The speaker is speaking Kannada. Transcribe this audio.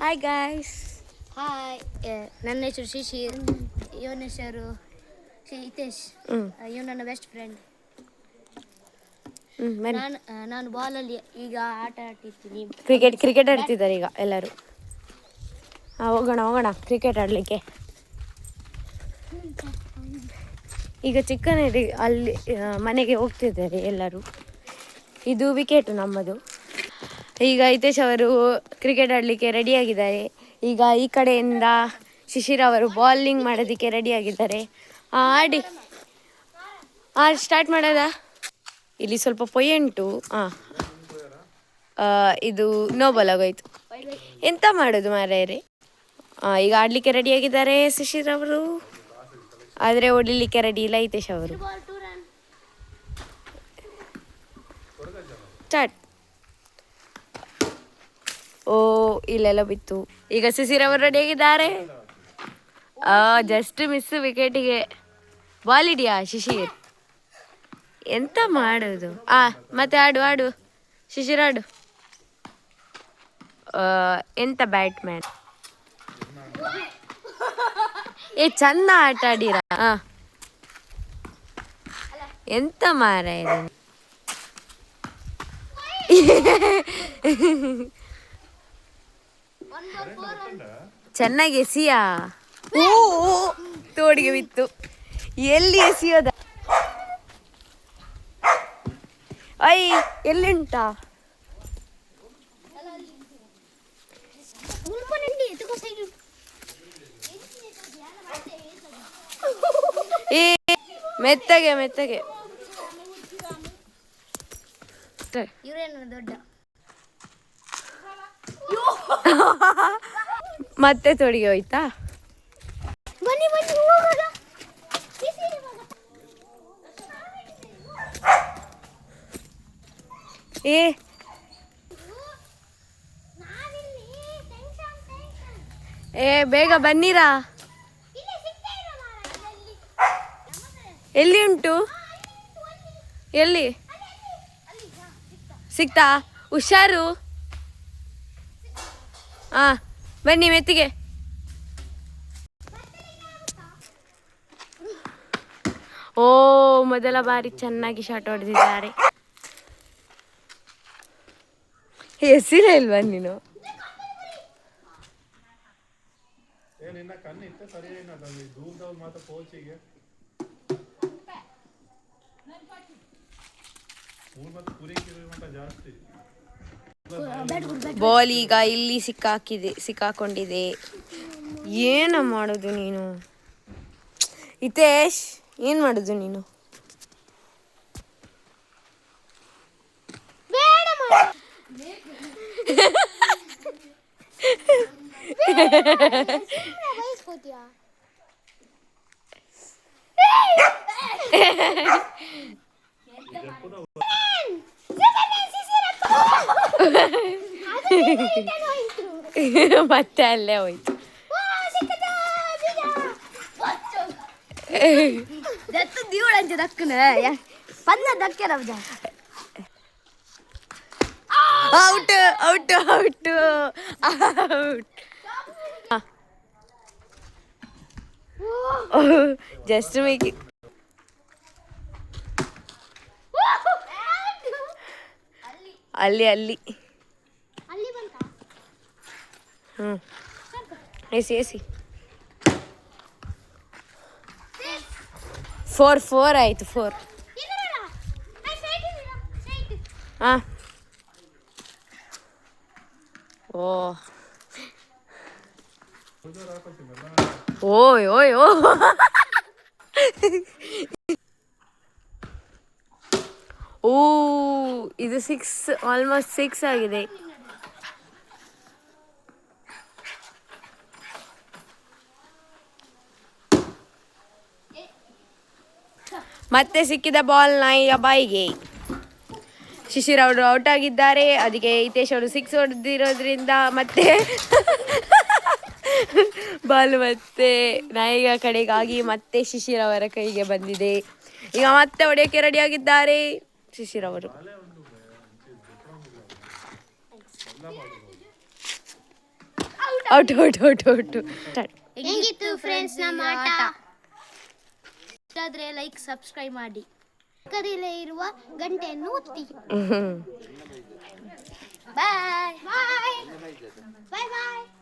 Hi guys. ಹಾಯ್, ನನ್ನ ಹೆಸರು ಶಿಶಿರ್, ಇವನ ಹೆಸರು ಹಿತೇಶ್. ಇವ್ ನನ್ನ ಬೆಸ್ಟ್ ಫ್ರೆಂಡ್. ನಾನು ಬಾಲಲ್ಲಿ ಈಗ ಆಟ ಆಡ್ತಿದ್ದೀನಿ. ಕ್ರಿಕೆಟ್ ಆಡ್ತಿದ್ದಾರೆ ಈಗ ಎಲ್ಲರೂ. ಹೋಗೋಣ ಕ್ರಿಕೆಟ್ ಆಡಲಿಕ್ಕೆ. ಈಗ ಚಿಕ್ಕನ ಅಲ್ಲಿ ಮನೆಗೆ ಹೋಗ್ತಿದ್ದಾರೆ ಎಲ್ಲರೂ. ಇದು ವಿಕೆಟ್ ನಮ್ಮದು. ಈಗ ಹಿತೇಶ್ ಅವರು ಕ್ರಿಕೆಟ್ ಆಡಲಿಕ್ಕೆ ರೆಡಿಯಾಗಿದ್ದಾರೆ. ಈಗ ಈ ಕಡೆಯಿಂದ ಶಿಶಿರ್ ಅವರು ಬಾಲಿಂಗ್ ಮಾಡೋದಕ್ಕೆ ರೆಡಿಯಾಗಿದ್ದಾರೆ. ಆಡಿ ಸ್ಟಾರ್ಟ್ ಮಾಡೋದ. ಇಲ್ಲಿ ಸ್ವಲ್ಪ ಉಂಟು. ಇದು ನೋಬಲ್ ಆಗೋಯ್ತು. ಎಂತ ಮಾಡೋದು ಮಾರಾಯರೇ. ಈಗ ಆಡಲಿಕ್ಕೆ ರೆಡಿಯಾಗಿದ್ದಾರೆ ಶಿಶಿರ್ ಅವರು, ಆದರೆ ಹೊಡಿಲಿಕ್ಕೆ ರೆಡಿ ಇಲ್ಲ ಹಿತೇಶ್ ಅವರು. ಸ್ಟಾರ್ಟ್. ಇಲ್ಲೆಲ್ಲ ಬಿತ್ತು. ಈಗ ಶಿಶಿರ್ ಅವರು ರೆಡಿಯಾಗಿದ್ದಾರೆ. ಜಸ್ಟ್ ಮಿಸ್ ವಿಕೆಟಿಗೆ. ಬಾಲ್ ಇದೆಯಾ ಶಿಶಿರ್? ಎಂತ ಮಾಡೋದು. ಮತ್ತೆ ಆಡು ಶಿಶಿರ್ ಆಡು. ಎಂತ ಬ್ಯಾಟ್ಮ್ಯಾನ್. ಚಂದ ಆಟ ಆಡಿರ. ಎಂತ ಮಾರಾಯ. ಚೆನ್ನಾಗಿ ಎಸಿಯಾ. ತೋಡಿಗೆ ಬಿತ್ತು. ಎಲ್ಲಿ ಎಸಿಯೋದ? ಎಲ್ಲಿಂಟಾ? ಮೆತ್ತಗೆ ದೊಡ್ಡ ಮತ್ತೆ ತೋಡಿಗೆ ಹೋಯ್ತಾ? ಬೇಗ ಬನ್ನಿರಾ. ಎಲ್ಲಿ ಉಂಟು? ಎಲ್ಲಿ ಸಿಕ್ತಾ? ಹುಷಾರು. ಬನ್ನಿ ಮೆತ್ತಿಗೆ. ಮೊದಲ ಬಾರಿ ಚೆನ್ನಾಗಿ ಶಾಟ್ ಹೊಡೆದಿದ್ದಾರೆ. ಹೆಸರೇ ಇಲ್ವಾ ನೀನು? ಬಾಲ್ ಈಗ ಇಲ್ಲಿ ಸಿಕ್ಕಾಕೊಂಡಿದೆ. ಏನು ಮಾಡೋದು ನೀನು ಹಿತೇಶ್? ಏನು ಮಾಡೋದು ನೀನು? ಮತ್ತೆ ಅಲ್ಲೇ ಹೋಯ್ತು. ಔಟ್. Just make it. ಅಲ್ಲಿ ಎಸಿ 4 ಆಯ್ತು. 4. ಓಯ್ ಇದು 6, ಆಲ್ಮೋಸ್ಟ್ 6 ಆಗಿದೆ. ಮತ್ತೆ ಸಿಕ್ಕಿದ ಬಾಲ್ ನಾಯಿಯ ಬಾಯಿಗೆ. ಶಿಶಿರ್ ಅವರು ಔಟ್ ಆಗಿದ್ದಾರೆ. ಅದಕ್ಕೆ ಹಿತೇಶ್ ಅವರು 6 ಹೊಡೆದಿರೋದ್ರಿಂದ ಮತ್ತೆ ಬಾಲ್ ಮತ್ತೆ ನಾಯಿಯ ಕಡೆಗಾಗಿ ಮತ್ತೆ ಶಿಶಿರ್ ಅವರ ಕೈಗೆ ಬಂದಿದೆ. ಈಗ ಮತ್ತೆ ಹೊಡೆಯೋಕ್ಕೆ ರೆಡಿಯಾಗಿದ್ದಾರೆ ಶಿಶಿರ್ ಅವರು. ಔಟ್ ಔಟ್ ಔಟ್ ಔಟ್ ಹೆಂಗಿತ್ತು ಫ್ರೆಂಡ್ಸ್ ನಮ್ಮ ಆಟ? ಇಷ್ಟಾದ್ರೆ ಲೈಕ್ ಸಬ್ಸ್ಕ್ರೈಬ್ ಮಾಡಿ, ಪಕ್ಕದಲ್ಲೇ ಇರುವ ಗಂಟೆಯನ್ನು ಒತ್ತಿ. ಬಾಯ್ ಬಾಯ್ ಬಾಯ್ ಬಾಯ್.